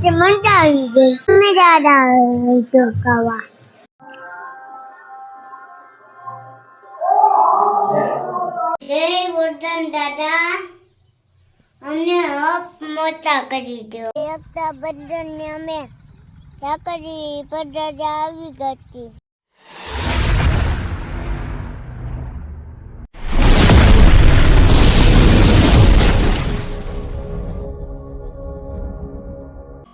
તે મજા આવી ગઈ. મજા આવે તો ખાવા. જય વર્ધન દાદા, અમને હક મોટા કરી દો. એકતા બંધનને અમે ચાકરી પદ્ધતિ આવી ગઈ.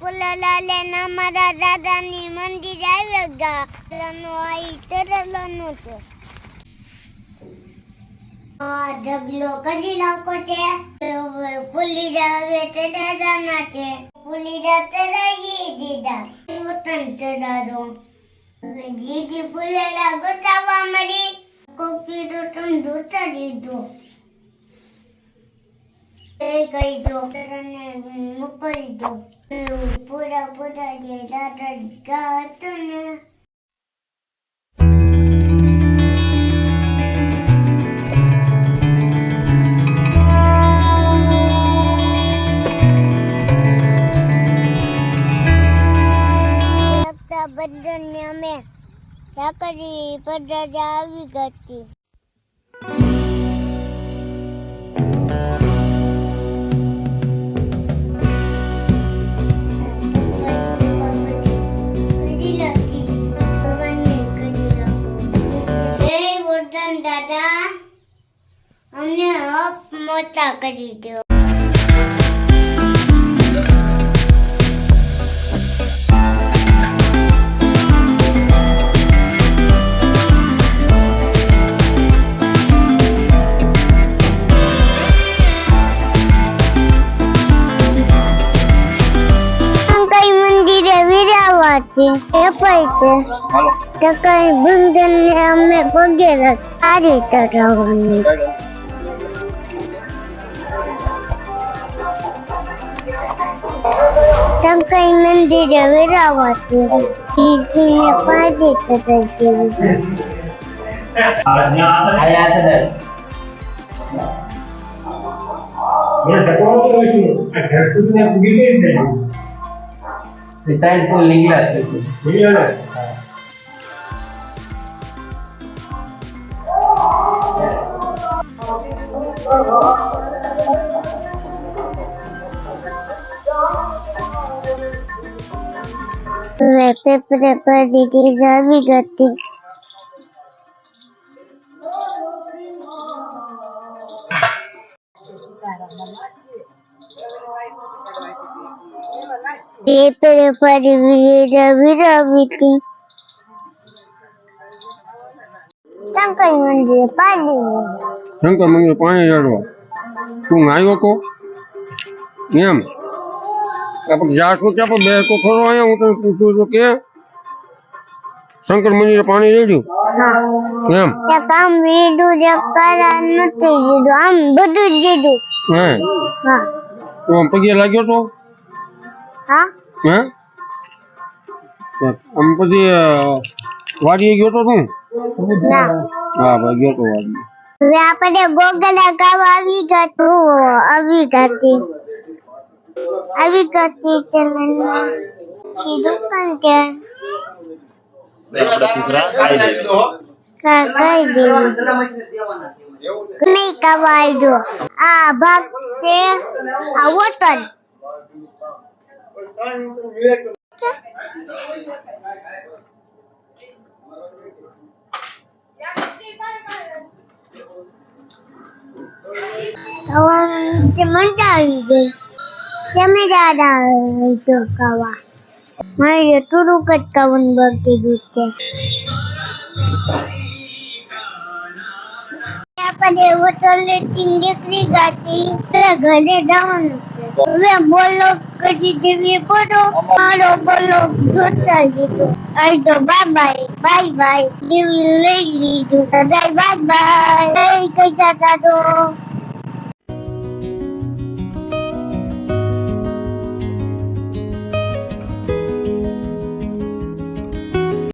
પુલાલાલે અમારા દાદાની મંદિર આવી ગયા. તરલનું છે. ઢગલો કરી નાખો છે. પુલી હવે તરાના છે. પુલી તરાઈ દીધા. વતન તરારો જીજી ફૂલેલા ગોતાવા મળી. કોપી રોટન ધોતા દીધો. એ કહી દો તરને મોકલી દો. પૂરા પૂરા જે દાદા ગા હતું ને. બંધનને અમે ચાકરી પદ્ધતિ આવી ગઈ. દાદા, અમને હક મોટા કરી દો. ચાકરી બંધનને અમે પગે સારી તરવાની. ચાકરી મંદિરે વિરાવાથી જીજીને પાછી તરાઈ પેપરે પડી દીધી આવી ગઈ. પેપરે પડી વિરાવી હતી. શંકર મંદિરે પાણી ચડવા તું આવ્યો તો એમ જાશું ત્યાં બે તો ખરો અહીંયા. હું તને પૂછું છું કે શંકર મંદિરે પાણી રેડ્યું એમ કામ વેડું કરા નથી દીધું. આમ બધું જ દીધું. હે હા તો આમ પગે લાગ્યો તો હા હે આમ પછી વાડીએ ગયો તો તું? હા ભાઈ ગયો તો વાડીએ. હવે આપણે ગોગલા ગાવા આવી ગઈ ચલન કીધું પણ ત્યાં કઈ દેવું નહીં કવાઈ દો. આ ભાગ છે આ વતન. મજા આવી ગઈ. તમે દાદા તો ખાવા મારે થોડુંક જ ખાવાનું બાકી દૂધ છે. આપણે હોટલ નીકળી ગાતી ઘરે જવાનું છે. હવે બોલો કરી દેવી પડો. મારો બોલો જોતા લીધો. અહીં તો બાય બાય જેવી લઈ લીધું. બાય બાય કઈ જતા તો